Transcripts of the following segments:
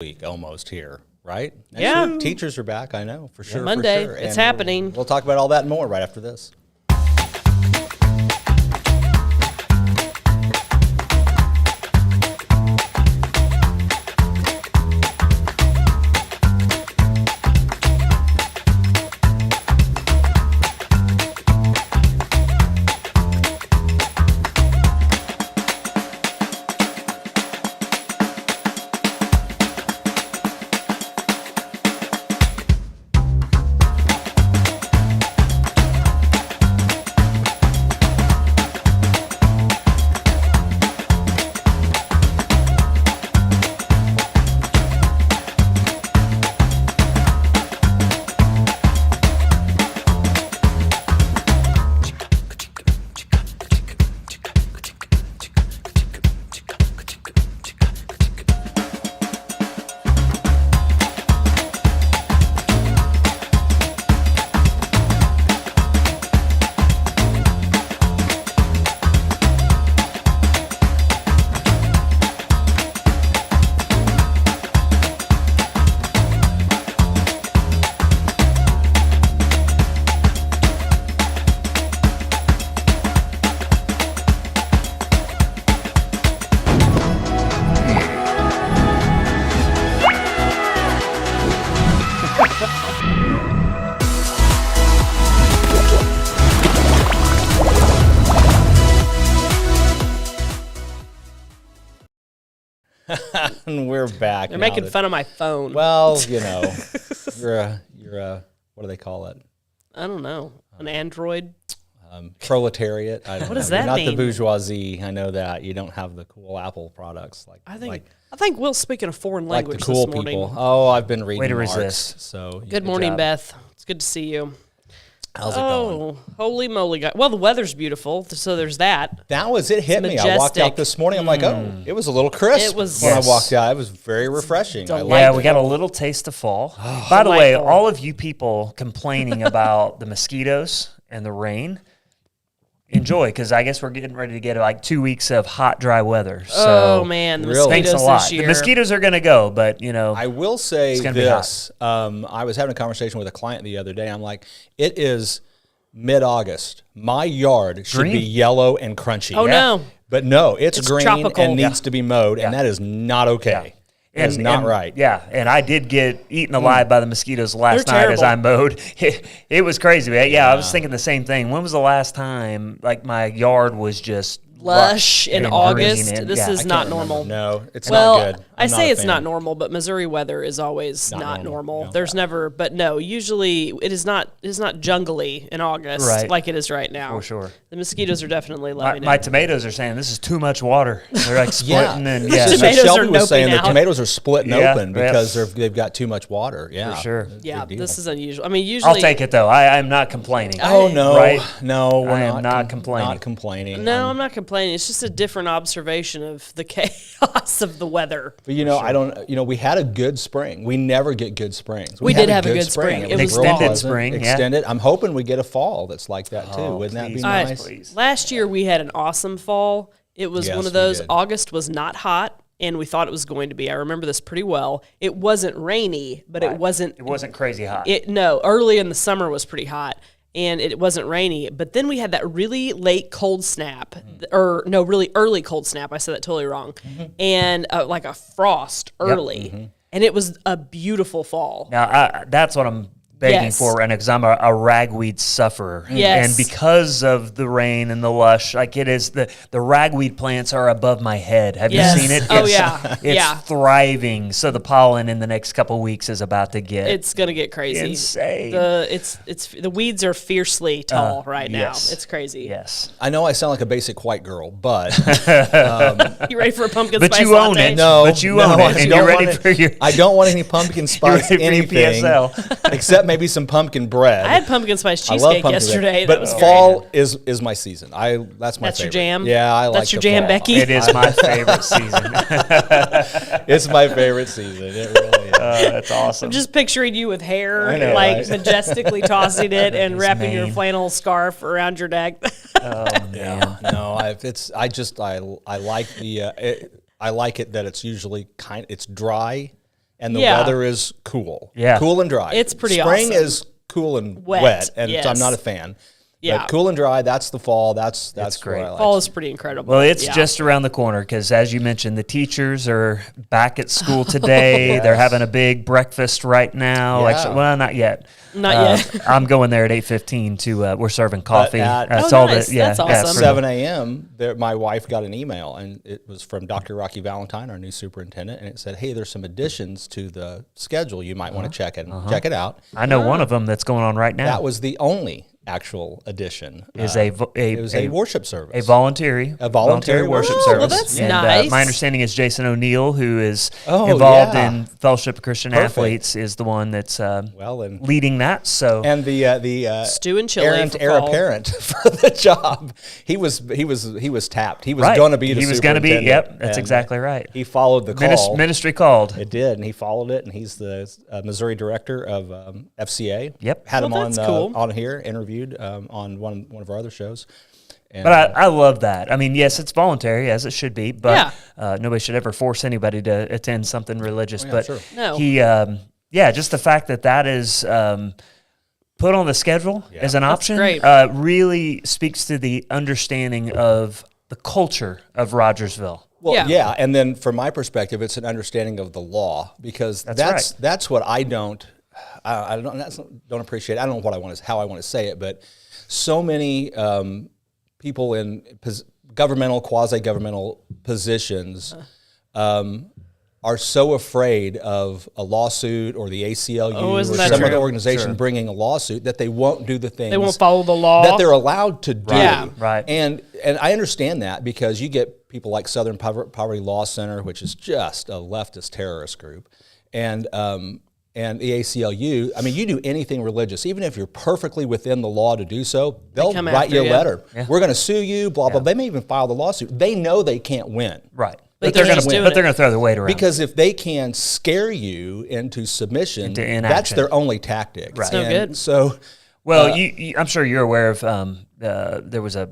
week almost here, right? Yeah. Next week, teachers are back, I know, for sure. Monday, for sure. it's And happening. We'll talk about all that and more right after this. And we're back. They're making fun of my phone. Well, you know, you're a what do they call it? I don't know. An Android? Proletariat. I don't What know. does that You're not mean? the bourgeoisie. I know that. You don't have the cool Apple products I think Will's speaking a foreign like language the cool this morning. people. Oh, I've been reading Way to Marx, resist. So Good morning, Beth. It's good to see you. How's it going? Holy moly. Well, the weather's beautiful, so there's that. That was it. Hit me. I walked majestic. out this morning. I'm like, oh, it was a little crisp. It was- when Yes. I walked out. It was very refreshing. I delightful. liked Yeah, it. we got a little taste of fall. By the way, Delightful. all of you people complaining about the mosquitoes and the rain, enjoy, because I guess we're getting ready to get like 2 weeks of hot, dry weather. So Oh, man, the Really? thanks mosquitoes a lot. this year. The mosquitoes are going to go, but I will say gonna be this. I was having a conversation with a client the other day. I'm like, it is mid-August. My yard should be Green. yellow and crunchy. Oh, no. But no, it's green tropical. and needs to be mowed, and that is not okay. That is not right. Yeah, and I did get eaten alive by the mosquitoes last They're night as terrible. I mowed. It was crazy. Yeah, I was thinking the same thing. When was the last time like my yard was just Lush in and August. green and- This yeah. is I not Can't remember. normal. No, it's Well, not good. I I'm say a it's fan. not normal, but Missouri weather is always not normal. No. There's never, but no, usually it is not jungly in August Right. like it is right now. For sure. The mosquitoes are definitely My, loving my it. tomatoes are saying this is too much water. They're like Yeah. splitting and So Tomatoes Shelby are was saying noping the out. tomatoes are splitting Yeah, open yeah. because they've got too much water. Yeah, For sure. It's a Yeah, big deal. this is unusual. I mean, usually I'll take it though. I'm not complaining. Oh no, Right? no, we're I am not com- complaining. Not complaining. No, I'm not complaining. It's just a different observation of the chaos of the weather. But I don't. We had a good spring. We never get good springs. We had did have a good spring. It It was was real extended pleasant. spring, yeah. Extended. I'm hoping we get a fall that's like that too. Oh, Wouldn't that be please, nice? please. Last year we had an awesome fall. It was Yes, one of we those. did. August was not hot, and we thought it was going to be. I remember this pretty well. It wasn't rainy, but it wasn't. It wasn't crazy hot. No, early in the summer was pretty hot, and it wasn't rainy. But then we had that really late cold snap, or no, really early cold snap. I said that totally wrong, and like a frost early, and it was a beautiful fall. Now, that's what I'm begging Yes. for right now because I'm a ragweed sufferer. Yes. And because of the rain and the lush, like it is, the ragweed plants are above my head. Have Yes. you seen it? Oh, It's- yeah. It's Yeah. thriving. So the pollen in the next couple of weeks is about to get It's gonna get crazy. insane. The weeds are fiercely tall right now. yes. It's crazy. Yes. I know I sound like a basic white girl, but You ready for a pumpkin But spice you own latte? it. no, But you no, own I it, and don't you're ready want it- for your. I don't want any pumpkin spice ready for your anything, PSL. except maybe some pumpkin bread. I had pumpkin spice I love cheesecake pumpkin yesterday. bread. That was But great. fall is my season. That's my That's your favorite. jam? Yeah, I like That's your the jam, fall. Becky? It is my favorite season. It's my favorite season. It really is. That's awesome. I'm just picturing you with hair, I know, like right? majestically tossing it and His wrapping your mane. flannel scarf around your neck. Yeah, no, I like the I like it that it's usually it's dry and the Yeah. weather is cool. Yeah. Cool and dry. It's pretty Spring awesome. is cool and Wet, wet, and so yes. I'm not a fan. Yeah. But cool and dry, that's the fall. That's great. what I like. Fall is pretty incredible. Well, it's Yeah. just around the corner because, as you mentioned, the teachers are back at school today. They're having a big breakfast right now. Yeah. Actually, well, not yet. Not yet. I'm going there at 8:15 to. We're serving coffee. at- That's Oh, all nice. that. Yeah, That's yeah, awesome. for the- 7 a.m., my wife got an email, and it was from Dr. Rocky Valentine, our new superintendent, and it said, "Hey, there's some additions to the schedule. You might want to check it out." I know one of them that's going on right now. That was the only actual addition. Is It was a worship service. a voluntary worship Oh, service. well, that's and, nice. my understanding is Jason O'Neill, who is Oh, involved yeah. in Fellowship of Christian Perfect. Athletes, is the one that's Well, and leading that. So and the Stew and chili errant for heir fall. apparent for the job. He was tapped. He was right. going to be the He was going to be. superintendent, Yep, that's and exactly right. He followed the call. Ministry called. It did, and he followed it, and he's the Missouri director of FCA. Yep. Had Well, him that's cool. on here, interviewed on one of our other shows. And, But I love that. I mean, yes, it's voluntary, as it should be, but Yeah. nobody should ever force anybody to attend something religious. yeah, but sure. No. he, just the fact that is put on the schedule as an option great. really speaks to the understanding of the culture of Rogersville. Well, Yeah. yeah, and then from my perspective, it's an understanding of the law because that's what I don't appreciate. I don't know how I want to say it, but so many people in governmental, quasi-governmental positions are so afraid of a lawsuit or the ACLU or isn't some that other true? organization bringing a lawsuit that they won't do the things They won't follow the law. that they're allowed to do. Yeah. Right. And I understand that because you get people like Southern Poverty Law Center, which is just a leftist terrorist group, and the ACLU. I mean, you do anything religious, even if you're perfectly within the law to do so, they'll come write after you a you. letter. We're going to sue you, blah, blah. They may even file the lawsuit. They know they can't win. Right. They But they're keep going just doing to it. throw their weight around. Because if they can scare you into submission, Into that's inaction. their only tactic. Right. It's no And good. So, Well, I'm sure you're aware of there was a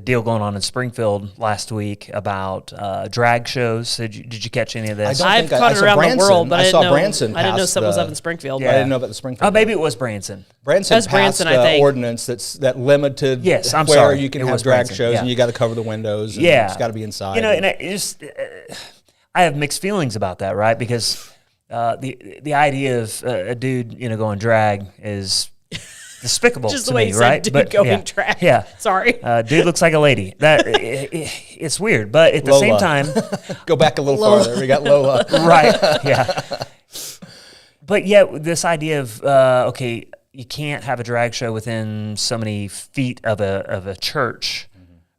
deal going on in Springfield last week about drag shows. Did you catch any of this? don't I've think caught I it saw around Branson. the world, but I I saw didn't know. Branson I didn't know passed something was the- up in Springfield. I didn't know about the Springfield. Oh, maybe it was Branson. Branson That's passed Branson, I think. ordinance that limited Yes, I'm where sorry. you can It have was drag Branson, shows yeah. and you got to cover the windows. And Yeah, it's got to be inside. You know, and I have mixed feelings about that, right? Because the idea of a dude, going drag is despicable Just to the way me, you right? said dude going drag. Yeah. Sorry. Dude looks like a lady. It's weird, but at the same Lola. time, Go back a little farther. We got Lola. right? Yeah. But yeah, this idea of okay, you can't have a drag show within so many feet of a church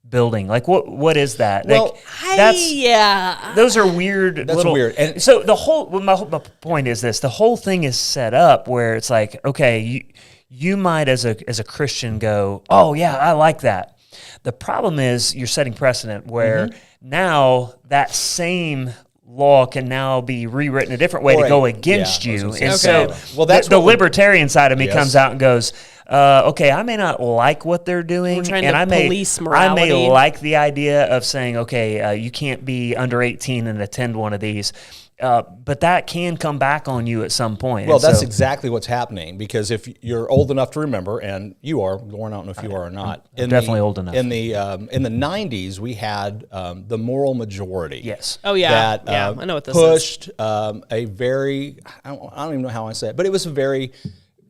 building. Like what is that? Well, like, Yeah. those are weird. That's weird. And so the whole my point is this: the whole thing is set up where it's like, okay, you might as a Christian go, oh yeah, I like that. The problem is you're setting precedent where now that same law can now be rewritten a different way to go against yeah, I you. was And gonna so say. Well, that's the what we're- libertarian side of me Yes. comes out and goes, okay, I may not like what they're doing, We're trying and to I may police morality. like the idea of saying, okay, you can't be under 18 and attend one of these. But that can come back on you at some point. Well, And that's so- exactly what's happening because if you're old enough to remember, and you are, Lauren, I don't know if you are or not. definitely old enough. In the 90s, we had the moral majority. Yes. Oh, yeah. That Yeah, I know what this is. pushed a very, I don't even know how I say it, but it was a very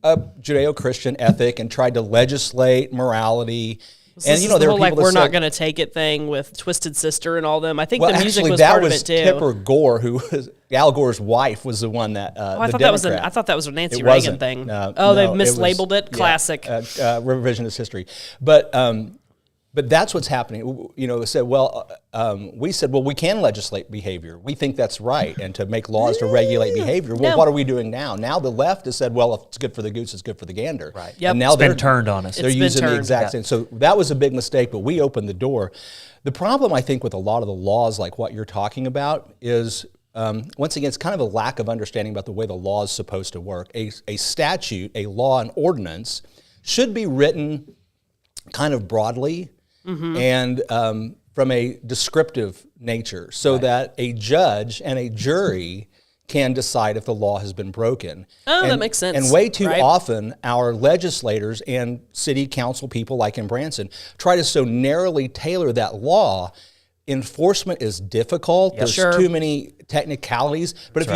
Judeo-Christian ethic and tried to legislate morality. This And is there the were whole, like, people that we're not said, going to take it thing with Twisted Sister and all them. I think well, the music actually, was that part was of it too. Tipper Gore, who was Al Gore's wife, was the one that. I thought that was a Nancy It Reagan wasn't. thing. No, They it was- mislabeled it. yeah, Classic. revisionist history. But that's what's happening. It said, we said, well, we can legislate behavior. We think that's right, and to make laws to regulate behavior. Well, No. what are we doing now? Now the left has said, well, if it's good for the goose, it's good for the gander. Right. Yep. And now It's been they're turned on us. They're It's been using the turned. exact Yeah. same. So that was a big mistake, but we opened the door. The problem, I think, with a lot of the laws like what you're talking about is, once again, it's kind of a lack of understanding about the way the law is supposed to work. A statute, a law, an ordinance should be written kind of broadly and from a descriptive nature so that a judge and a jury can decide if the law has been broken. Oh, that makes sense. And way too right? often, our legislators and city council people like in Branson try to so narrowly tailor that law. Enforcement is difficult. There's too many technicalities. But if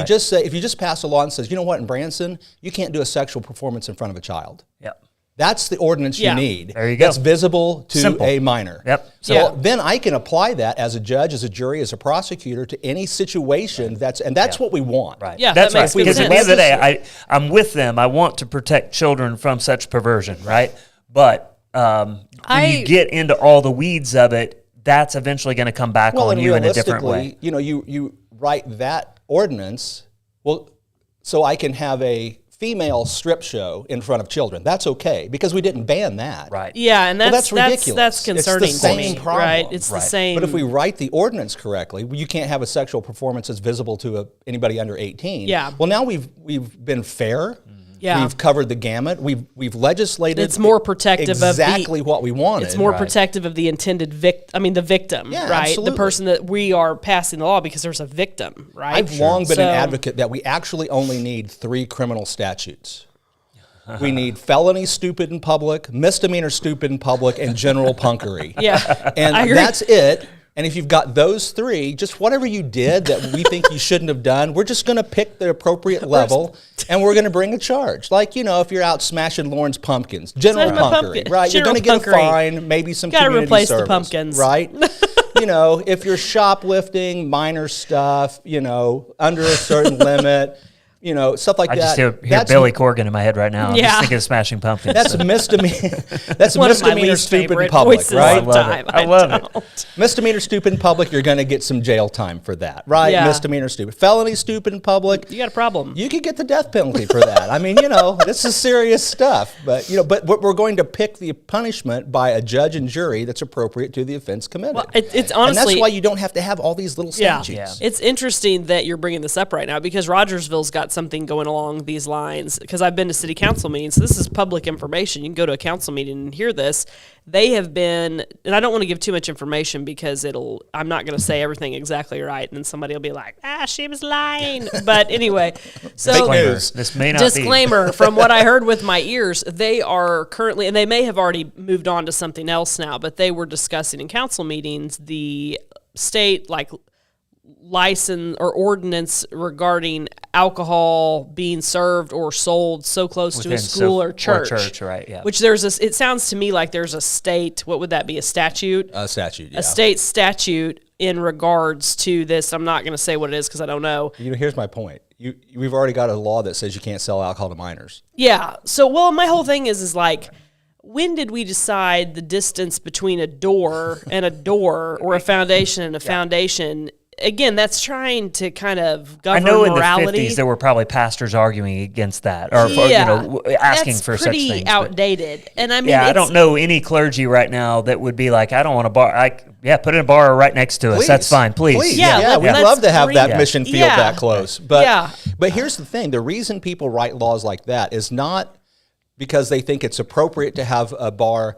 you just pass a law and says, you know what, in Branson, you can't do a sexual performance in front of a child. Yep. That's the ordinance you need. There you go. That's visible to a minor. Yep. So Yeah. then I can apply that as a judge, as a jury, as a prosecutor to any situation that's what we want. Right. Yeah, that's that makes right. good Because at the sense. end of the day, I'm with them. I want to protect children from such perversion, right? But when you get into all the weeds of it, that's eventually going to come back on you in a different way. You know, you write that ordinance, well, so I can have a female strip show in front of children. That's okay because we didn't ban that. Right. Yeah, and that's ridiculous. That's concerning It's the to same me, problem. right? It's the same. But if we write the ordinance correctly, you can't have a sexual performance that's visible to anybody under 18. Yeah. Well, now we've been fair. Yeah. We've covered the gamut. We've legislated. It's more protective exactly what we wanted. It's more protective of the intended the victim, Yeah, right? absolutely. The person that we are passing the law because there's a victim, right? I've long been an advocate that we actually only need 3 criminal statutes. We need felony stupid in public, misdemeanor stupid in public, and general punkery. Yeah, And I agree. that's it. And if you've got those 3, just whatever you did that we think you shouldn't have done, we're just going to pick the appropriate level and we're going to bring a charge. Like, you know, if you're out smashing Lauren's pumpkins, general Smash my punkery, pumpkin. right? General You're going to get a punkery. fine, maybe some Gotta community replace the service, pumpkins. right? You know, if you're shoplifting, minor stuff, you know, under a certain limit, you know, stuff like I that. just hear That's- Billy Corgan in my head right now. I'm Yeah. just thinking of Smashing Pumpkins. That's misdemeanor. That's One of my misdemeanor least stupid in favorite public, voices right? of I love time. it. I love it. don't. Misdemeanor stupid in public, you're going to get some jail time for that, right? Yeah. Misdemeanor stupid. Felony stupid in public, You got a problem. you could get the death penalty for that. I mean, you know, this is serious stuff. But, you know, but we're going to pick the punishment by a judge and jury that's appropriate to the offense committed. Well, it's and honestly, that's why you don't have to have all these little yeah, statutes. it's interesting that you're bringing this up right now because Rogersville's got something going along these lines. Because I've been to city council meetings, so this is public information. You can go to a council meeting and hear this. They have been, and I don't want to give too much information because I'm not going to say everything exactly right, and then somebody will be like, she was lying. But anyway, so Disclaimer. This may not disclaimer from what I heard with my ears, they are currently, and they may have already moved on to something else now, but they were discussing in council meetings the state license or ordinance regarding alcohol being served or sold so close to a Within school or church. Right, yeah. Which it sounds to me like there's a state, what would that be, a statute? A statute, yeah. A state statute in regards to this. I'm not going to say what it is because I don't know. You know, here's my point. We've already got a law that says you can't sell alcohol to minors. Yeah. So, well, my whole thing is like, when did we decide the distance between a door and a door or a foundation and a foundation? Again, that's trying to kind of govern I know morality. in the 50s there were probably pastors arguing against that or asking that's for such pretty things. but- outdated. And I mean, I don't know any clergy right now that would be like, I don't want a bar. Put in a bar right next to us. Please. That's fine, please. Yeah, we'd let's love to have that bring- mission field Yeah. that close. But Yeah. but here's the thing: the reason people write laws like that is not because they think it's appropriate to have a bar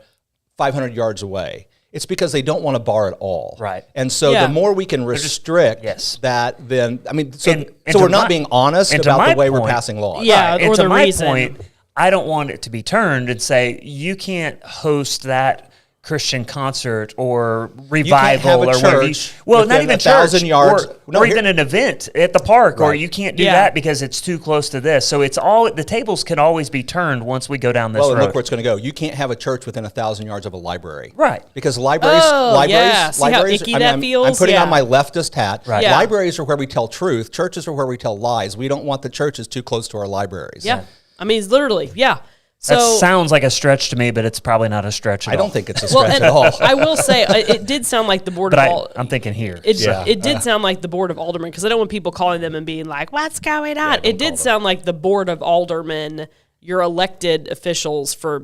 500 yards away. It's because they don't want a bar at all. Right. And so Yeah. the more we can restrict that, then I mean, so, And so to we're not my- being honest and to about my the way we're point- passing laws. Yeah. And or to the my reason. point, I don't want it to be turned and say you can't host that Christian concert or revival have a or whatever. church Well, within not even 1,000 church, yards. or even an event at the park, or Right. you can't do Yeah. that because it's too close to this. So it's all the tables can always be turned once we go down this Well, and road. look where it's going to go. You can't have a church within 1,000 yards of a library. Right. Because libraries, Oh, yeah. See how icky that I'm feels? putting Yeah. on my leftist hat. Right. Yeah. Libraries are where we tell truth. Churches are where we tell lies. We don't want the churches too close to our libraries. Yeah. I mean, it's literally, yeah. So, That sounds like a stretch to me, but it's probably not a stretch at all. I don't think it's a well, stretch and at all. I will say, it did sound like the board But of I'm thinking here. It did sound like the board of aldermen because I don't want people calling them and being like, "What's going on?" It did sound like the board of aldermen, your elected officials for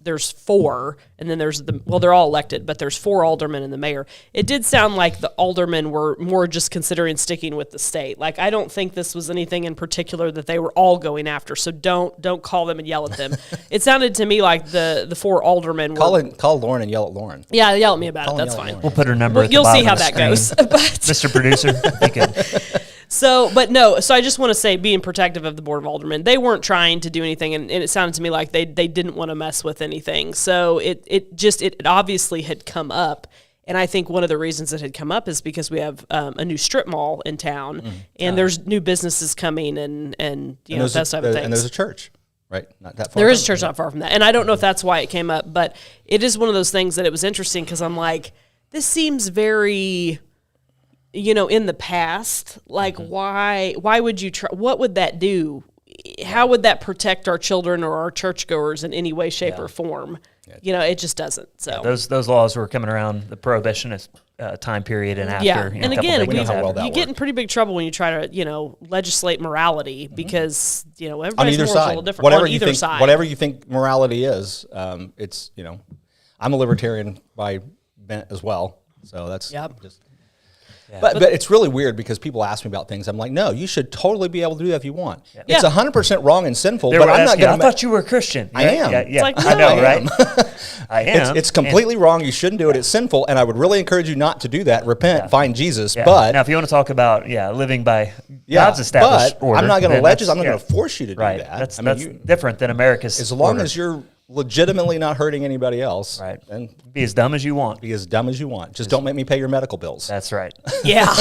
there's 4, and then there's they're all elected, but there's 4 aldermen and the mayor. It did sound like the aldermen were more just considering sticking with the state. Like, I don't think this was anything in particular that they were all going after. So don't call them and yell at them. It sounded to me like the 4 aldermen were. Call Lauren and yell at Lauren. Yeah, yell at me about it. Call and That's yell at fine. Lauren. We'll put her number Well, at the you'll bottom see how of the that screen. goes. But Mr. Producer, if you could. So, but no, so I just want to say, being protective of the Board of Aldermen, they weren't trying to do anything, and it sounded to me like they didn't want to mess with anything. So it obviously had come up, and I think one of the reasons it had come up is because we have a new strip mall in town, and there's new businesses coming, and you know, that type of things. And there's a church, right? Not that far. There is a church not far from that, and I don't know if that's why it came up, but it is one of those things that it was interesting because I'm like, this seems very, you know, in the past, like why would you try? What would that do? How would that protect our children or our churchgoers in any way, shape, or form? You know, it just doesn't. So those laws were coming around the prohibitionist time period and after. yeah, You know, and a couple again, decades after. you get in pretty big trouble when you try to, you know, legislate morality because, you know, On everybody's either morals are a side, little different. On either side. whatever you think morality is, it's, you know, I'm a libertarian by bent as well, so that's just. Yeah. But it's really weird because people ask me about things. I'm like, no, you should totally be able to do that if you want. Yeah. It's 100% wrong and sinful, but I'm not going to. I thought you were a Christian. I am. Yeah. It's like, no, I know, right? I am. It's completely wrong. You shouldn't do it. It's sinful, and I would really encourage you not to do that. Repent, find Jesus. Yeah. But now, if you want to talk about living by God's established order, I'm not going to legislate. I'm not going to force you to do that. That's different than America's. As long order. as you're legitimately not hurting anybody else, right? And be as dumb as you want. Be as dumb as you want. Just don't make me pay your medical bills. That's right. Yeah,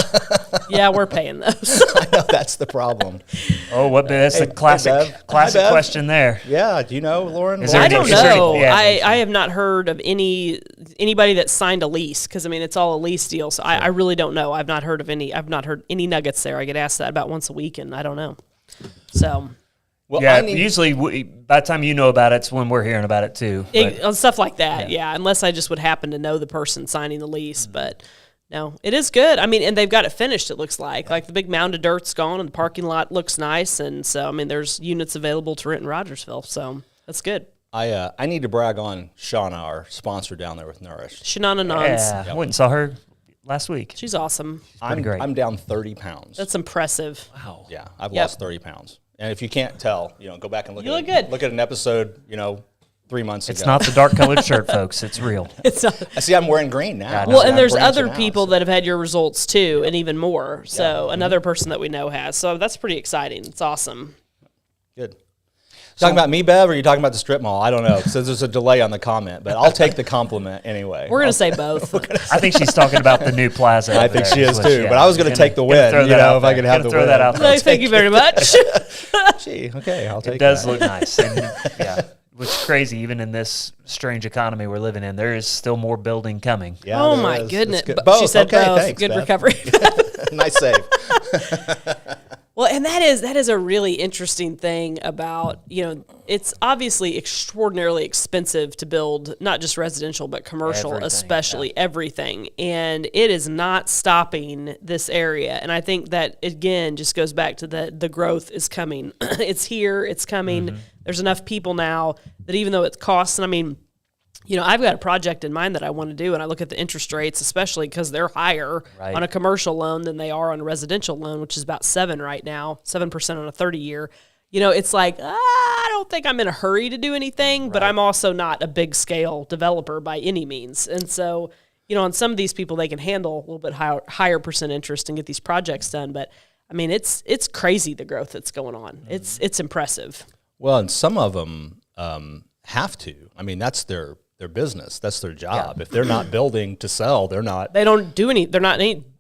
we're paying those. I know that's the problem. Oh, that's a classic question there. Yeah, do you know, Lauren? I don't know. I have not heard of anybody that signed a lease because I mean it's all a lease deal. So I really don't know. I've not heard any nuggets there. I get asked that about once a week, and I don't know. So. Well, usually by the time you know about it, it's when we're hearing about it too. Stuff like that, unless I just would happen to know the person signing the lease. But no, it is good. I mean, and they've got it finished, it looks like. Like the big mound of dirt's gone and the parking lot looks nice. And so, I mean, there's units available to rent in Rogersville. So that's good. I need to brag on Shauna, our sponsor down there with Nourish. Shanana Nons. Yeah, I went and saw her last week. She's awesome. Great. I'm down 30 pounds. That's impressive. Wow. Yeah, I've lost 30 pounds. And if you can't tell, go back and look look at an episode, 3 months ago. It's not the dark colored shirt, folks. It's real. It's not. I see I'm wearing green now. Well, and there's other people that have had your results too, and even more. So another person that we know has. So that's pretty exciting. It's awesome. Good. Talking about me, Bev, or are you talking about the strip mall? I don't know. So there's a delay on the comment, but I'll take the compliment anyway. We're going to say both. I think she's talking about the new plaza. I think she is too, but I was going to take the win, if I could have the win. That out there. Thank you very much. Gee, okay, I'll take it. It does look nice. And, which is crazy, even in this strange economy we're living in. There is still more building coming. Yeah, oh, my goodness. Both. She said both. Thanks, good Beth. recovery. Nice save. Well, and that is a really interesting thing about, it's obviously extraordinarily expensive to build not just residential, but commercial, especially everything. And it is not stopping this area. And I think that, again, just goes back to the growth is coming. It's here. It's coming. Mm-hmm. There's enough people now that even though it costs, and I mean, I've got a project in mind that I want to do, and I look at the interest rates, especially because they're higher on a commercial loan than they are on a residential loan, which is about 7% right now, 7% on a 30-year. It's like, I don't think I'm in a hurry to do anything, but I'm also not a big-scale developer by any means. And so, on some of these people, they can handle a little bit higher percent interest and get these projects done. But, I mean, it's crazy, the growth that's going on. Mm-hmm. It's impressive. Well, and some of them have to. I mean, that's their business. That's their job. If they're not building to sell, they're not. They don't do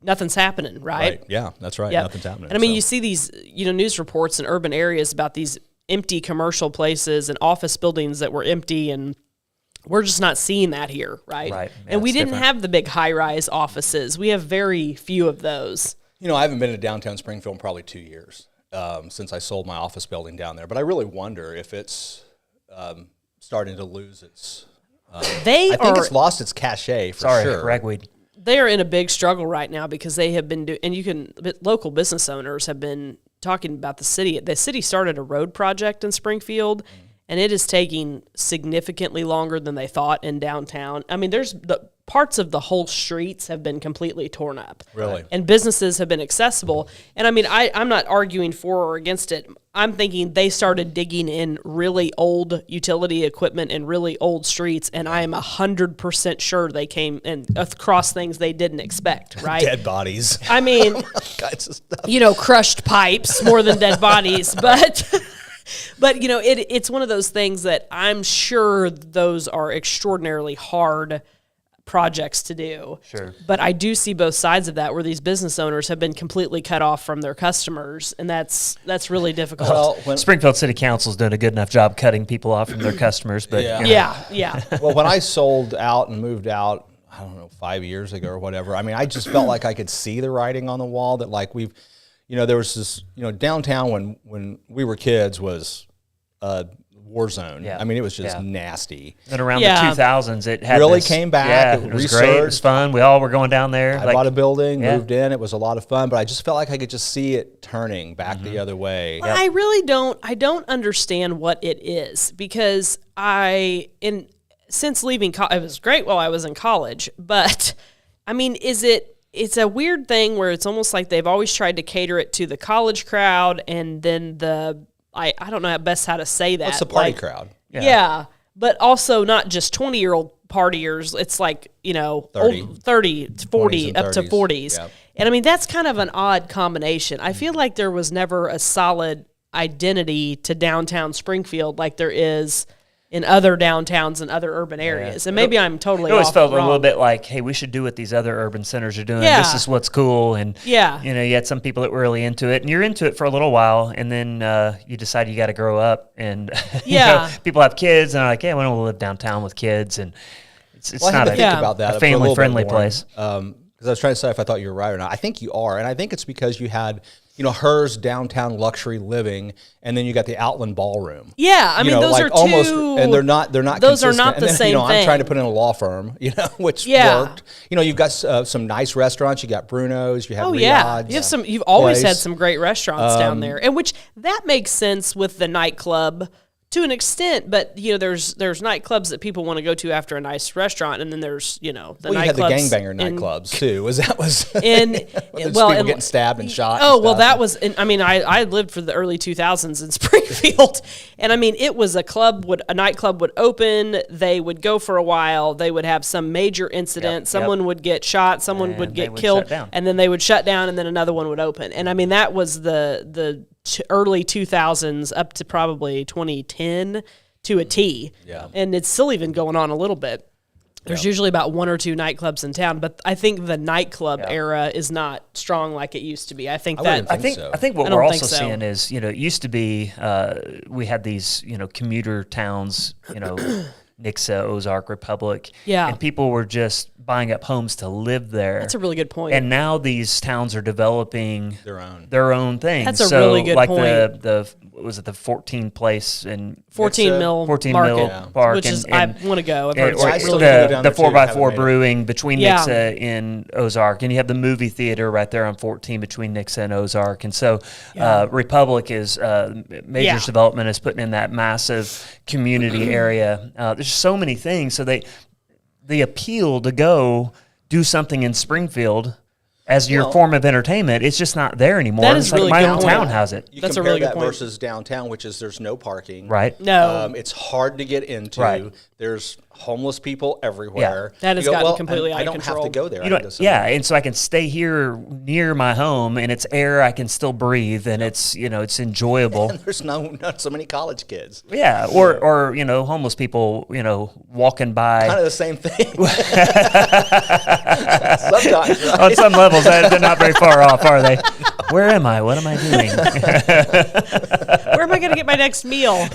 nothing's happening, right? Yeah, that's right. Yep. Nothing's happening. And I mean, you see these, news reports in urban areas about these empty commercial places and office buildings that were empty, and we're just not seeing that here, right? Right. Yeah, and we didn't have the big high-rise offices. We have very few of those. I haven't been to downtown Springfield in probably 2 years since I sold my office building down there. But I really wonder if it's starting to lose its. I think it's lost its cachet for sure. Ragweed. They are in a big struggle right now because they have been local business owners have been talking about the city. The city started a road project in Springfield, and it is taking significantly longer than they thought in downtown. I mean, there's the parts of the whole streets have been completely torn up. Really? And businesses have been accessible. And I mean, I'm not arguing for or against it. I'm thinking they started digging in really old utility equipment and really old streets, and I am 100% sure they came and across things they didn't expect, right? Dead bodies. I mean, Kinds of stuff. crushed pipes more than dead bodies, but it's one of those things that I'm sure those are extraordinarily hard projects to do. Sure. But I do see both sides of that, where these business owners have been completely cut off from their customers, and that's really difficult. Well, Springfield City Council's done a good enough job cutting people off from their customers, but yeah. well, when I sold out and moved out, I don't know, 5 years ago or whatever, I mean, I just felt like I could see the writing on the wall that like there was this, downtown when we were kids was a war zone. Yeah. I mean, it was just nasty. And around Yeah. the 2000s, it had Really this- came back. Yeah, It it was great. It was resurged. fun. We all were going down there. I bought a building, Yeah. moved in. It was a lot of fun, but I just felt like I could just see it turning back the other way. Well, I really don't understand what it is, because since leaving college, it was great while I was in college, but I mean, it's a weird thing where it's almost like they've always tried to cater it to the college crowd, and then I don't know best how to say that. It's the party like, crowd. Yeah, but also not just 20-year-old partiers. It's like, 30 to 40, 20s and up to 30s. 40s. Yeah. And I mean, that's kind of an odd combination. I feel like there was never a solid identity to downtown Springfield like there is in other downtowns and other urban areas. And maybe I'm totally It always off felt a wrong. little bit like, hey, we should do what these other urban centers are doing. Yeah. This is what's cool. And, Yeah. you had some people that were really into it. And you're into it for a little while, and then you decide you got to grow up. And Yeah. people have kids, and they're like, yeah, we don't want to live downtown with kids. And it's Well, I had not to a, think about that a for little bit family-friendly more, place. Because I was trying to decide if I thought you were right or not. I think you are, and I think it's because you had, HER's downtown luxury living, and then you got the Outland Ballroom. Yeah, I mean, those are almost, two, and they're not. Those are consistent. not And the then, same I'm thing. trying to put in a law firm, which Yeah. worked. You've got some nice restaurants. You got Bruno's. You have Oh yeah, Riyadh's. you've always had place. some great restaurants down there, and which that makes sense with the nightclub to an extent. But there's nightclubs that people want to go to after a nice restaurant, and then there's the Well, nightclubs. you had the gangbanger in- nightclubs too. Was in there's well, people and- getting stabbed and shot? Oh, and well, stuff. that was, I mean, I lived for the early 2000s in Springfield. And I mean, it was a nightclub would open, they would go for a while, they would have some major incident, someone would get shot, someone And would they get would killed, shut down. and then they would shut down, and then another one would open. And I mean, that was the early 2000s up to probably 2010 to a T. Yeah. And it's still even going on a little bit. There's usually about one or two nightclubs in town, but I think the nightclub era is not strong like it used to be. I think wouldn't that think so. I think what I don't we're think also so. seeing is, it used to be we had these, commuter towns, Nixa, Ozark, Republic. Yeah. And people were just buying up homes to live there. that's a really good point. And now these towns are developing Their own. thing. That's a So, really good like point. the was it the 14 place in 14 Nixa, mil 14 market, mil park, which is and- I want to go. I've heard or I it's still really need to go good. down the there, too. 4x4 Haven't made it. brewing between Yeah. Nixa in Ozark, and you have the movie theater right there on 14 between Nixa and Ozark. And so Republic is Majors Yeah. Development is putting in that massive community area. There's so many things. So the appeal to go do something in Springfield as your form of entertainment, it's just not there anymore. That It's is like really my good own point. town has it. You That's a compare really good that point. versus downtown, which is there's no parking. Right. No. It's hard to get into. Right. There's homeless people everywhere. That has You go, gotten well, completely I out of don't control. have to go there. You I know, can go somewhere. yeah, and so I can stay here near my home, and it's air I can still breathe, and it's it's enjoyable. There's not so many college kids. Yeah, or homeless people walking by. Kind of the same thing. Sometimes, right? On some levels, they're not very far off, are they? Where am I? What am I doing? Where am I going to get my next meal?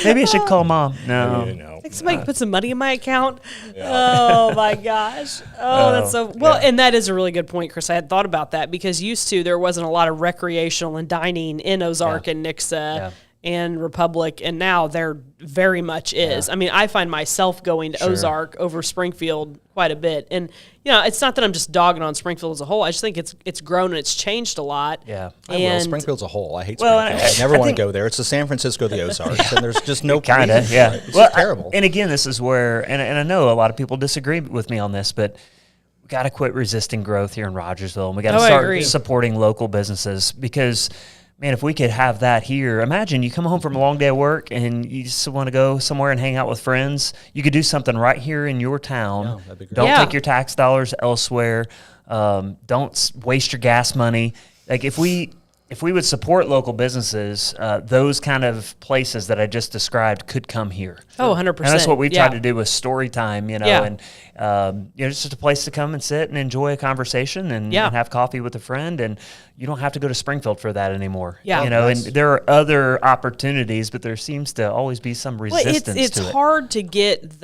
Maybe I should call mom. No. Think somebody put some money in my account. Oh my gosh. Oh, that's so well. And that is a really good point, Chris. I had thought about that because used to there wasn't a lot of recreational and dining in Ozark and Nixa. and Republic, and now there very much is. I mean, I find myself going to Ozark over Springfield quite a bit, and it's not that I'm just dogging on Springfield as a whole. I just think it's grown and it's changed a lot. Yeah, and Springfield's a whole. I hate Springfield. I never want to go there. It's the San Francisco of the Ozarks, and there's just no kind of It's just terrible. And again, this is where, and I know a lot of people disagree with me on this, but we got to quit resisting growth here in Rogersville, and we got to start supporting local businesses because. Man, if we could have that here, imagine you come home from a long day of work and you just want to go somewhere and hang out with friends. You could do something right here in your town. Yeah, that'd be great. Don't take your tax dollars elsewhere. Don't waste your gas money. Like if we would support local businesmes, those kind of places that I just described could come here. Oh, 100%. And that's what we've tried to do with story time, and it's just a place to come and sit and enjoy a conversation and have coffee with a friend, and you don't have to go to Springfield for that anymore. Yeah. And there are other opportunities, but there seems to always be some resistance to it. It's hard to get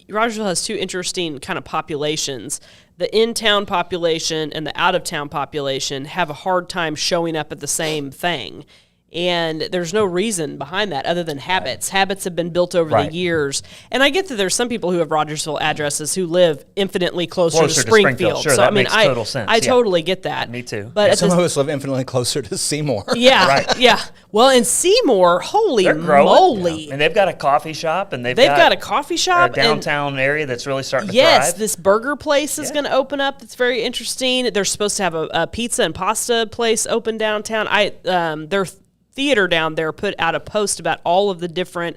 Rogersville has two interesting kind of populations. The in-town population and the out-of-town population have a hard time showing up at the same thing. And there's no reason behind that other than habits. Habits have been built over the years. And I get that there's some people who have Rogersville addresses who live infinitely closer to Springfield. Sure, so, that makes total sense. I totally get that. Me too. But some of us live infinitely closer to Seymour. Yeah, yeah. Well, in Seymour, holy moly. Yeah. And they've got a coffee shop, and they've got a coffee shop. A downtown area that's really starting to thrive. Yes, this burger place is going to open up. That's very interesting. They're supposed to have a pizza and pasta place open downtown. Their theater down there put out a post about all of the different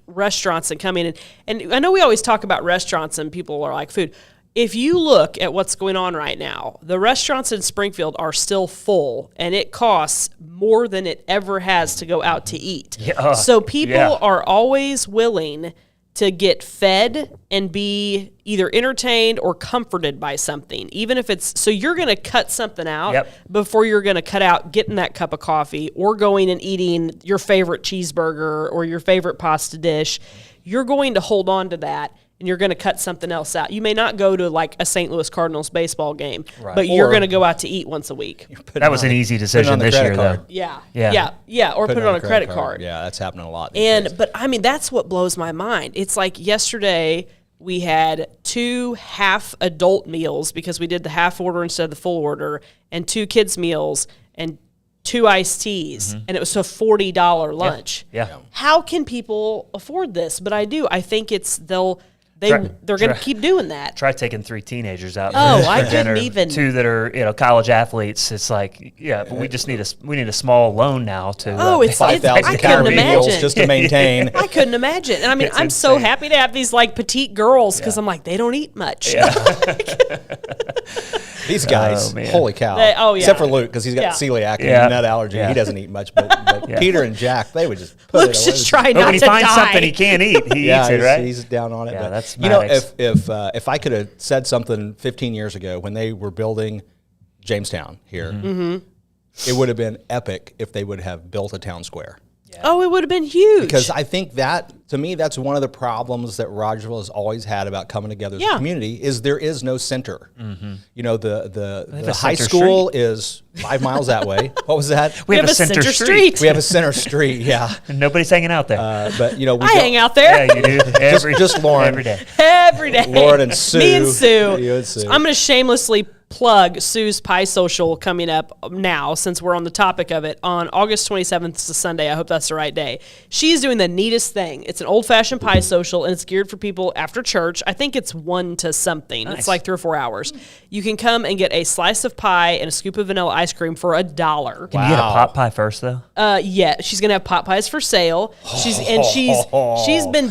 restaurants that come in. And I know we always talk about restaurants and people are like food. If you look at what's going on right now, the restaurants in Springfield are still full, and it costs more than it ever has to go out to eat. Yeah. So people are always willing to get fed and be either entertained or comforted by something, even if it's, so you're going to cut something out before you're going to cut out getting that cup of coffee or going and eating your favorite cheeseburger or your favorite pasta dish. You're going to hold on to that, and you're going to cut something else out. You may not go to a St. Louis Cardinals baseball game, but you're going to go out to eat once a week. That was an easy decision this year, though. Yeah. Or put it on a credit card. Yeah, that's happening a lot these days. But I mean, that's what blows my mind. It's like yesterday we had 2 half adult meals because we did the half order instead of the full order, and 2 kids meals and 2 iced teas, and it was a $40 lunch. Yeah. How can people afford this? But I do. I think they're going to keep doing that. Try taking 3 teenagers out. I couldn't even. 2 that are college athletes. It's like, but we just need a small loan now to. It's 5,000 calorie meals just to maintain. I couldn't imagine, and I mean, I'm so happy to have these petite girls because I'm like, they don't eat much. Yeah. These guys, holy cow! Except for Luke, because he's got celiac and nut allergy. He doesn't eat much, but Peter and Jack, they would just put Luke's it just trying not when he to finds die. something he can't eat, he eats it, right? He's down on it. Yeah, but that's if I could have said something 15 years ago when they were building Jamestown here, it would have been epic if they would have built a town square. Yeah. Oh, it would have been huge. Because I think that, to me, that's one of the problems that Rogersville has always had about coming together as a community is there is no center. The high school is 5 miles that way. What was that? We have a center street. We have a center street, And nobody's hanging out there. But, we I hang out there. Yeah, you do. Just Lauren. Every day. Every day. Lauren and Sue. Me and Sue. You and Sue. I'm going to shamelessly plug Sue's Pie Social coming up now, since we're on the topic of it. On August 27th, it's a Sunday. I hope that's the right day. She's doing the neatest thing. It's an old-fashioned pie social, and it's geared for people after church. I think it's 1 to something. Nice. It's like 3 or 4 hours. You can come and get a slice of pie and a scoop of vanilla ice cream for $1. Can you get a pot pie first, though? Yeah, she's gonna have pot pies for sale. She's been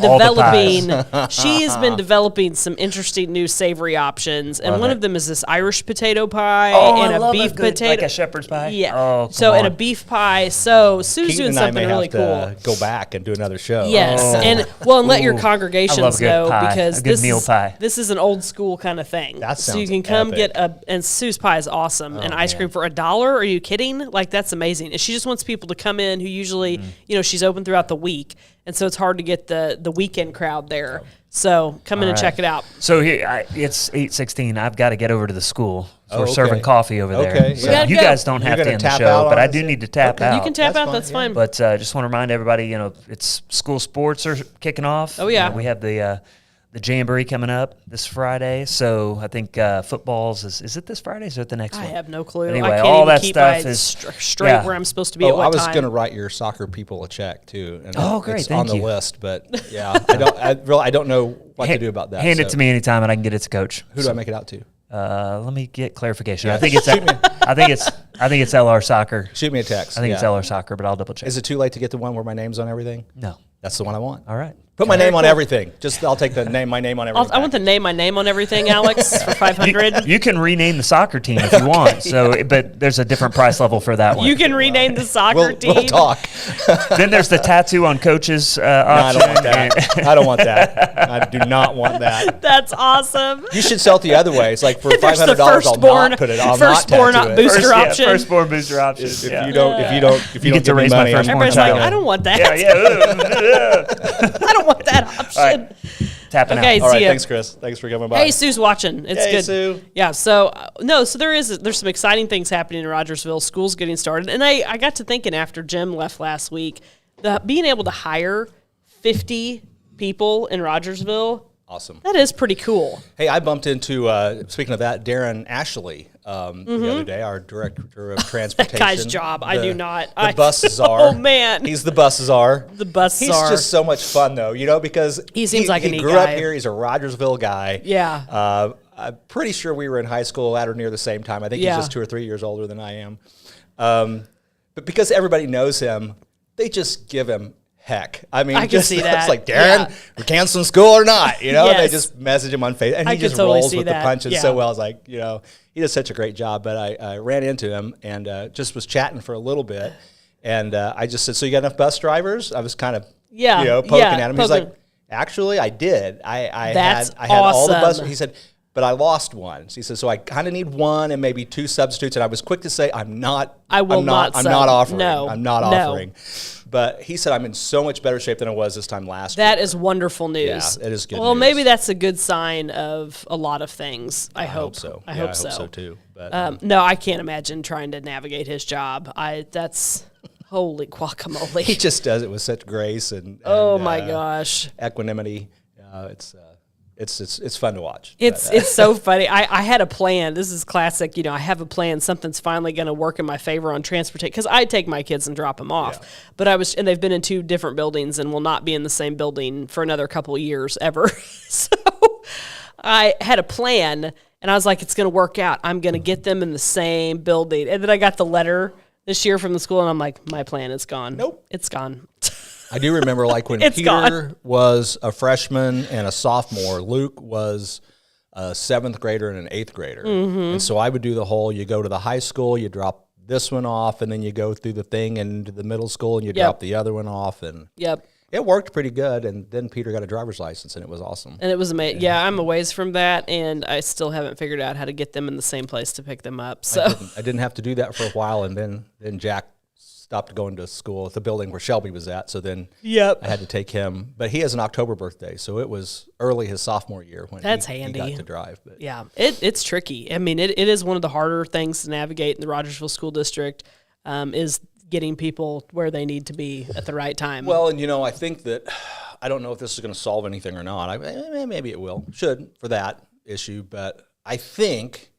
developing some interesting new savory options, and one of them is this Irish potato pie and a beef potato, like a shepherd's pie. Yeah. And a beef pie. So Sue's Keaton doing and something I may really have to cool. Go back and do another show. Yes, and let your congregations know because this is an old school kind of thing. That sounds so you can come epic. and Sue's pie is awesome, and ice cream for $1. Are you kidding? Like, that's amazing. And she just wants people to come in who usually, she's open throughout the week, and so it's hard to get the weekend crowd there. So come in and right. check it out. So here, it's 8:16. I've got to get over to the school. So we're okay. serving coffee over there. Okay, So We gotta you go. guys don't You're have to gonna end the tap show, out but on I us? do need to tap out. You can tap That's out. fine, That's yeah. fine. But just want to remind everybody, it's school sports are kicking off. Oh, yeah. We have the Jamboree coming up this Friday. So I think football's is it this Friday or is it the next I one? have no clue. Anyway, I can't all even that keep stuff my is straight yeah. where I'm supposed to be at Oh, what I was time. going to write your soccer people a check too. And Oh, great, it's thank on the you. list, but yeah, I don't know what to do about that. Hand it to me anytime, and I can get it to Coach. Who do I make it out to? Let me get clarification. Yeah, I think it's LR Soccer. Shoot me a text. I think it's yeah. LR Soccer, but I'll double check. Is it too late to get the one where my name's on everything? No. That's the one I want. All right. Put my name on everything. I'll take my name on everything. I want my name on everything, Alex, for 500. You can rename the soccer team if you want. So, but there's a different price level for that one. You can rename the soccer We'll team. talk. Then there's the tattoo on Coach's No, I option. don't want that. I don't want that. I do not want that. That's awesome. You should sell it the other way. It's like for There's the $500, I'll not put it. I'll not firstborn tattoo it. booster option. Firstborn booster option. If yeah. you don't You give get me to raise my money, firstborn Everybody's child. like, I don't want that. Yeah. I don't want that option. All right. Tapping Okay, out. All right, see ya. thanks, Chris. Thanks for coming by. Hey, Sue's watching. It's Hey, good. Sue. Yeah. So so there's some exciting things happening in Rogersville. School's getting started, and I got to thinking after Jim left last week, being able to hire 50 people in Rogersville. Awesome. That is pretty cool. Hey, I bumped into, speaking of that, Darren Ashley the other day, our director of transportation. Guy's job. I do not. The bus czar. Oh, man. He's the bus czar. The bus He's czar. just so much fun, though, because He seems like a he neat grew guy. up here. He's a Rogersville guy. Yeah. I'm pretty sure we were in high school at or near the same time. I think Yeah. he's just 2 or 3 years older than I am. But because everybody knows him, they just give him heck. I mean, I can see that. It's like, Darren, we're canceling school or not? They Yes. just message him on Facebook. And I he could just totally rolls see with that. the punches Yeah. so well. It's like, he does such a great job. But I ran into him and just was chatting for a little bit. And I just said, so you got enough bus drivers? I was kind of, poking at him. He's like, actually, I did. I That's had all the bus. awesome. He said, but I lost one. So he said, so I kind of need one and maybe 2 substitutes. And I was quick to say, I'm not offering. No. I'm not No. offering. But he said, I'm in so much better shape than I was this time last year. That is wonderful news. Yeah, it is good Well, news. maybe that's a good sign of a lot I I hope. hope so. I Yeah, hope so. too. But No, I can't imagine trying to navigate his job. That's holy guacamole. he just does it with such grace and Oh my gosh. equanimity. It's fun to watch. It's so funny. I had a plan. This is classic. I have a plan. Something's finally going to work in my favor on transportation because I take my kids and drop them off. Yeah. But and they've been in 2 different buildings and will not be in the same building for another couple of years ever. So I had a plan and I was like, it's going to work out. I'm going to get them in the same building. And then I got the letter this year from the school and I'm like, my plan is gone. Nope. It's gone. I do remember like when It's Peter gone. was a freshman and a sophomore, Luke was a 7th grader and an 8th grader. Mm-hmm. And so I would do the whole, you go to the high school, you drop this one off, and then you go through the thing into the middle school and you drop the other one off. And Yep. it worked pretty good. And then Peter got a driver's license and it was awesome. And it was amazing. Yeah, I'm a ways from that, and I still haven't figured out how to get them in the same place to pick them up. So I didn't have to do that for a while. And then Jack stopped going to school at the building where Shelby was at. So then I had to take him. But he has an October birthday, so it was early his sophomore year when That's he handy. got to drive. But yeah, it's tricky. I mean, it is one of the harder things to navigate in the Rogersville School District, is getting people where they need to be at the right time. Well, and I think that I don't know if this is going to solve anything or not. Maybe it will. Should for that issue, but I think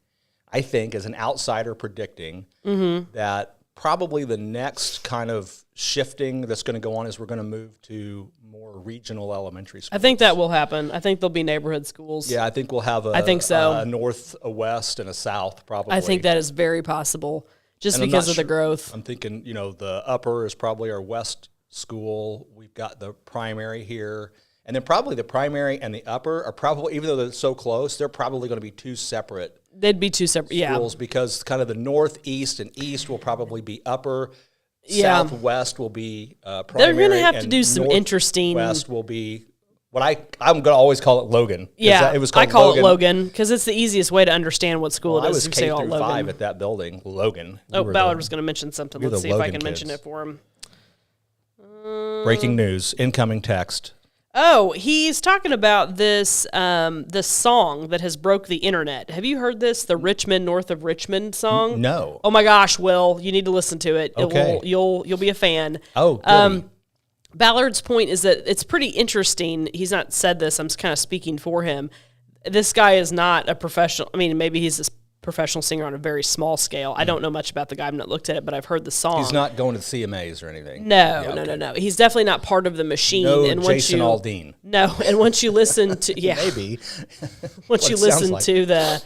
as an outsider predicting that probably the next kind of shifting that's going to go on is we're going to move to more regional elementary schools. I think that will happen. I think there'll be neighborhood schools. Yeah, I think we'll have I think so. a north, a west, and a south probably. I think that is very possible just And I'm because not of the sure. growth. I'm thinking, the upper is probably our west school. We've got the primary here. And then probably the primary and the upper are probably, even though they're so close, they're probably going to be 2 separate They'd be 2 separate. schools because kind of the northeast and east will probably be upper. Yeah. Southwest will be primary. They're going to have to and do some interesting. West will be what I'm going to always call it Logan. Yeah, it was called I call it Logan because it's the easiest way to understand what school Well, it I is. was You K say, oh, through Logan. 5 at that building, Logan. Oh, Ballard was going to mention something. we were Let's the see if I Logan can mention kids. it for him. Breaking news, incoming text. Oh, he's talking about this this song that has broke the internet. Have you heard this? The Richmond North of Richmond song? No. Oh my gosh, Will, you need to listen to it. Okay. You'll be a fan. Oh, goody. Ballard's point is that it's pretty interesting. He's not said this. I'm just kind of speaking for him. This guy is not a professional. I mean, maybe he's a professional singer on a very small scale. I don't know much about the guy. I've not looked at it, but I've heard the song. He's not going to the CMAs or anything. No. He's definitely not part of the machine. No and Jason Aldean. No, and once you listen to Maybe. once you listen to the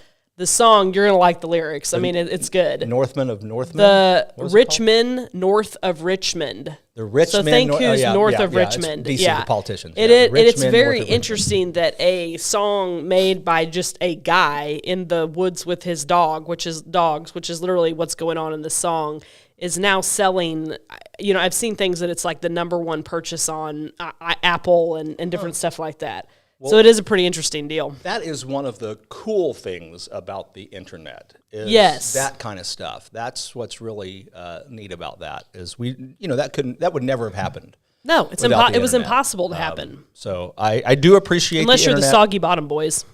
song, you're gonna like the lyrics. I mean, it's good. Northman of Northman. The Richmond North of Richmond. The Richmond. So think who's north of Richmond. It's DC, the politicians. It's very interesting that a song made by just a guy in the woods with his which is literally what's going on in the song, is now selling. You know, I've seen things that it's like the #1 purchase on Apple and different stuff like that. So it is a pretty interesting deal. That is one of the cool things about the internet. Yes, that kind of stuff. That's what's really neat about that. Is that would never have happened. No, it was impossible to happen. So I do appreciate unless the you're internet. the Soggy Bottom Boys.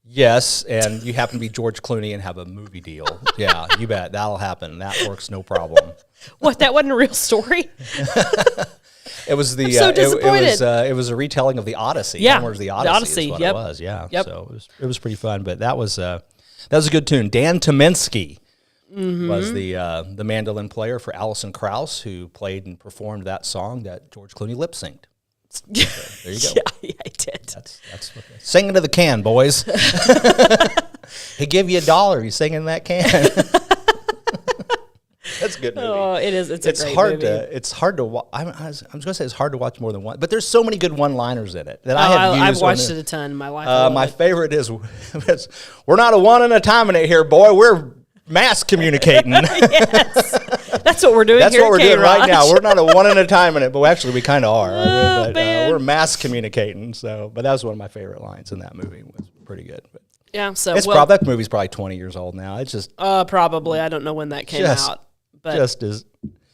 Yes, and you happen to be George Clooney and have a movie deal. Yeah, you bet that'll happen. That works no problem. What? That wasn't a real story? It was the I'm so disappointed. It was a retelling of the Odyssey. Yeah, Homer's the Odyssey. Is what it was. Yeah. Yep. So it was pretty fun. But that was a good tune. Dan Tominski was the mandolin player for Alison Krauss, who played and performed that song that George Clooney lip synced. So there you go. Yeah, I did. That's what singing to the can, boys. He give you $1. You sing in that can. That's a good movie. Oh, it is. It's a great hard movie. It's hard to watch. I was going to say it's hard to watch more than one, but there's so many good one-liners in it that I have used. I've watched it a ton in my life. My favorite is, "We're not a one at a time in it here, boy. We're mass communicating." Yes, that's what we're doing. That's here what we're at doing right K-ROG. now. We're not a one at a time in it, but actually we kind of are. Oh, man. We're mass communicating. So, but that was one of my favorite lines in that movie. It was pretty good. But Yeah, so that movie's probably 20 years old now. It's just probably. I don't know when that came out, but just as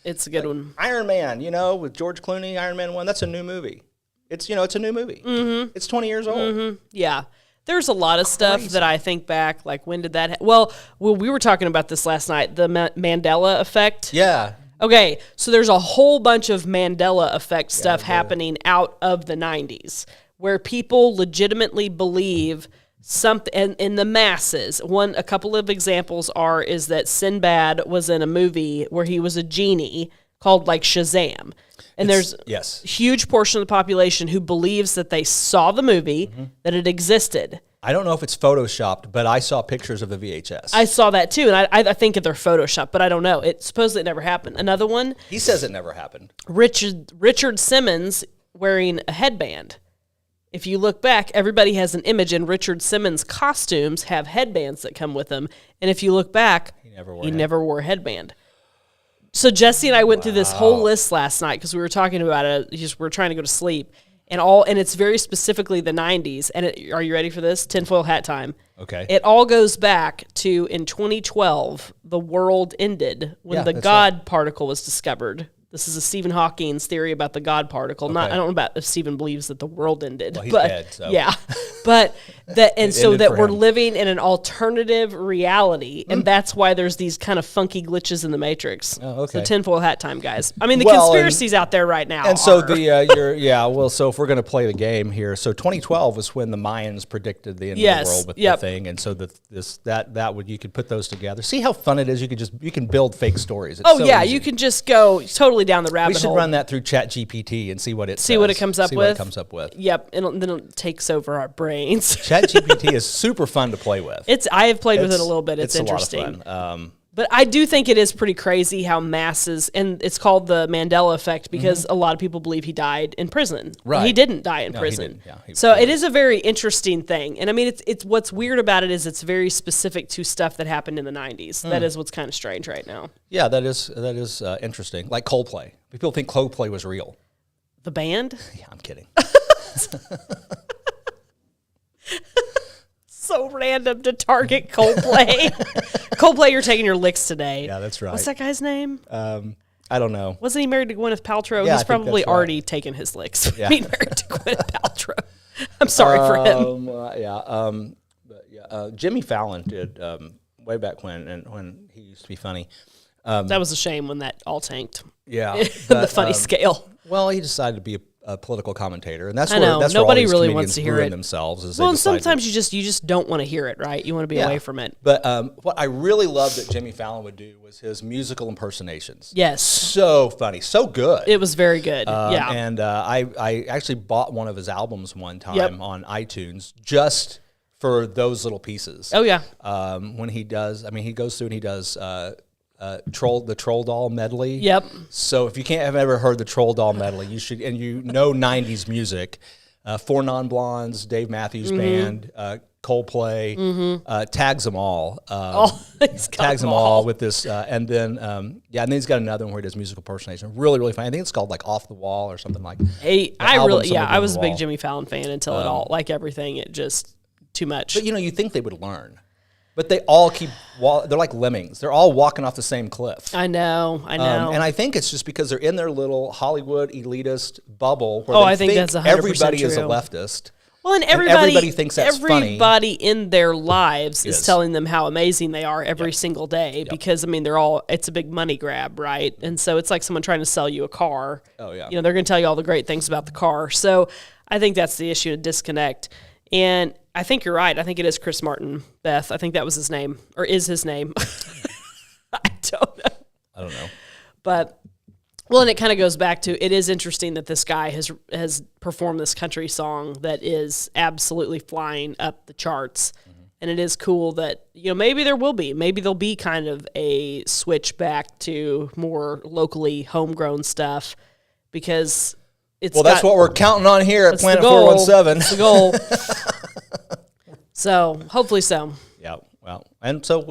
it's a good one. Iron Man, with George Clooney, Iron Man 1. That's a new movie. It's a new movie. Mm-hmm. It's 20 years old. Mm-hmm. Yeah. There's a lot of stuff that I think back, like when did that well, we were talking about this last night, the Mandela effect. Yeah. Okay, so there's a whole bunch of Mandela effect stuff happening out of the 90s where people legitimately believe something in the masses. A couple of examples is that Sinbad was in a movie where he was a genie called like Shazam. And there's a huge portion of the population who believes that they saw the movie, that it existed. I don't know if it's photoshopped, but I saw pictures of the VHS. I saw that too, and I think they're photoshopped, but I don't know. It supposedly never happened. Another one. He says it never happened. Richard Simmons wearing a headband. If you look back, everybody has an image, and Richard Simmons' costumes have headbands that come with them. And if you look back, he never wore a headband. So Jesse and I went through this whole list last night because we were talking about it. We were trying to go to sleep. And it's very specifically the 90s. And are you ready for this? Tinfoil hat time. Okay. It all goes back to, in 2012, the world ended when the God particle was discovered. This is a Stephen Hawking's theory about the God particle. I don't know about if Stephen believes that the world ended. Well, he's dead, so. Yeah. But so that we're him. living in an alternative reality, and that's why there's these kind of funky glitches in the Matrix. Oh, okay. So tinfoil hat time, guys. I mean, the conspiracies out there right now. And so so if we're going to play the game here, so 2012 was when the Mayans predicted the end of the world with the thing, and so you could put those together. See how fun it is. You can build fake stories. It's so easy. You can just go totally down the rabbit hole. We should run that through ChatGPT and see what it comes up with. Yep, and then it takes over our brains. ChatGPT is super fun to play with. I have played with it a little bit. It's interesting. A lot of fun. But I do think it is pretty crazy how masses, and it's called the Mandela effect because a lot of people believe he died in prison. Right. He didn't die in prison. He didn't. So it is a very interesting thing. And I mean, it's what's weird about it is it's very specific to stuff that happened in the 90s. That is what's kind of strange right now. Yeah, that is interesting. Like Coldplay. People think Coldplay was real. The band? Yeah, I'm kidding. So random to target Coldplay. Coldplay, you're taking your licks today. Yeah, that's right. What's that guy's name? I don't know. Wasn't he married to Gwyneth Paltrow? Yeah, He's probably already taken his licks. Yeah. Being married to Gwyneth Paltrow. I'm sorry for him. Jimmy Fallon did way back when he used to be funny. That was a shame when that all tanked. Yeah, The funny scale. Well, he decided to be a political commentator, and that's I know. where Nobody all these really comedians wants to hear ruin it. themselves. Is Well, they and decide sometimes you just don't want to hear it, right? You want to be away from it. But what I really loved that Jimmy Fallon would do was his musical impersonations. Yes. So funny, so good. It was very good. Yeah. And I actually bought one of his albums one time on iTunes just for those little pieces. Oh, yeah. When he does, he goes through and he does the Troll Doll medley. Yep. So if you can't have ever heard the Troll Doll medley, you should, and you know 90s music, Four Non Blondes, Dave Matthews Band, Coldplay, tags them all. Tags them all with this, and then he's got another one where he does musical impersonation. Really, really funny. I think it's called like Off the Wall or something like. I was a big Jimmy Fallon fan until it all, like everything, it just too much. But you think they would learn. But they all they're like lemmings. They're all walking off the same cliff. I know. And I think it's just because they're in their little Hollywood elitist bubble where I think that's 100% everybody is a true. leftist. Well, and everybody thinks that's funny. Everybody in their lives is telling them how amazing they are every single day because, it's a big money grab, right? And so it's like someone trying to sell you a car. Oh, yeah. They're going to tell you all the great things about the car. So I think that's the issue, a disconnect. And I think you're right. I think it is Chris Martin, Beth. I think that was his name, or is his name. I don't know. But, and it kind of goes back to, it is interesting that this guy has performed this country song that is absolutely flying up the charts. Mm-hmm. And it is cool that, maybe there'll be kind of a switch back to more locally homegrown stuff because that's what we're counting on here at Planet 417. That's the goal. So hopefully so. Yeah. Well, and so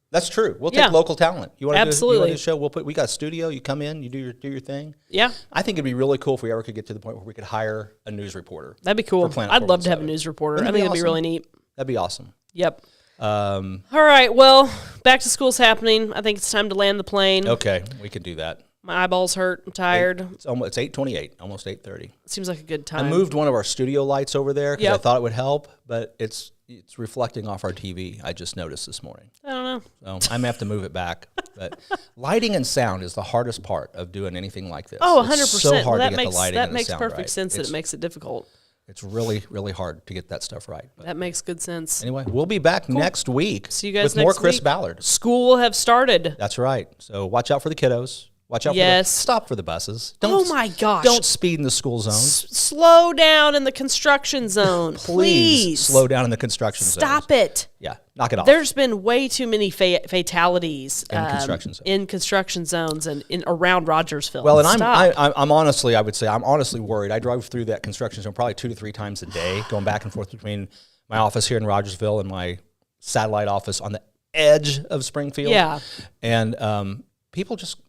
that's true. We'll take local talent. You want to do a show? We got a studio. You come in. You do your thing. Yeah. I think it'd be really cool if we ever could get to the point where we could hire a news reporter. That'd be cool. I'd love to have a news reporter. I think it'd be really neat. That'd be awesome. Yep. All right. Well, back to school's happening. I think it's time to land the plane. Okay, we can do that. My eyeballs hurt. I'm tired. It's 8:28, almost 8:30. Seems like a good time. I moved one of our studio lights over there because I thought it would help, but it's reflecting off our TV. I just noticed this morning. I don't know. So I may have to move it back. But lighting and sound is the hardest part of doing anything like this. Oh, 100%. It's so hard to get the lighting and the sound right. That makes perfect sense that it makes it difficult. It's really, really hard to get that stuff right. But that makes good sense. Anyway, we'll be back next week. See you guys with more Chris Ballard. School will have started. That's right. So watch out for the kiddos. Watch out stop for the buses. Oh my gosh. Don't speed in the school zone. Slow down in the construction zone. Please. Slow down in the construction zone. Stop it. Yeah, knock it off. There's been way too many fatalities in construction zones and around Rogersville. Well, and I'm honestly, I would say I'm honestly worried. I drive through that construction zone probably 2 to 3 times a day, going back and forth between my office here in Rogersville and my satellite office on the edge of Springfield. Yeah. And people just...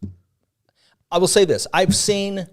I will say this. I've seen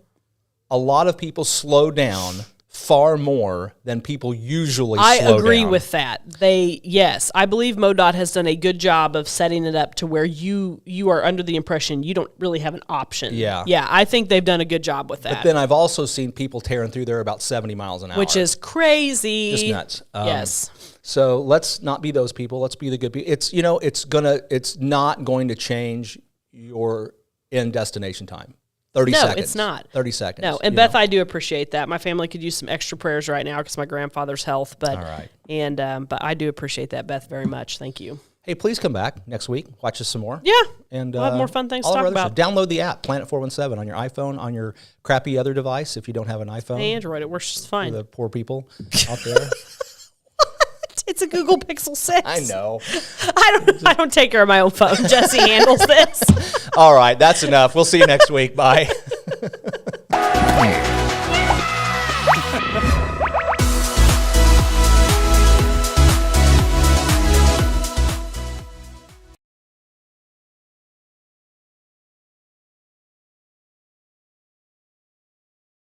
a lot of people slow down far more than people usually slow down. I agree with that. I believe MoDOT has done a good job of setting it up to where you are under the impression you don't really have an option. Yeah. Yeah, I think they've done a good job with that. But then I've also seen people tearing through there about 70 miles an hour. Which is crazy. Just nuts. Yes. So let's not be those people. Let's be the good people. It's not going to change your end destination time. 30 seconds. No, it's not. 30 seconds. No, and Beth, I do appreciate that. My family could use some extra prayers right now because my grandfather's health. But all right. But I do appreciate that, Beth, very much. Thank you. Hey, please come back next week. Watch us some more. Yeah. And we'll have more fun things to talk about. Download the app, Planet 417, on your iPhone, on your crappy other device if you don't have an iPhone. Android, it works just fine. For the poor people out there. It's a Google Pixel 6. I know. I don't take care of my own phone. Jesse handles this. All right, that's enough. We'll see you next week. Bye.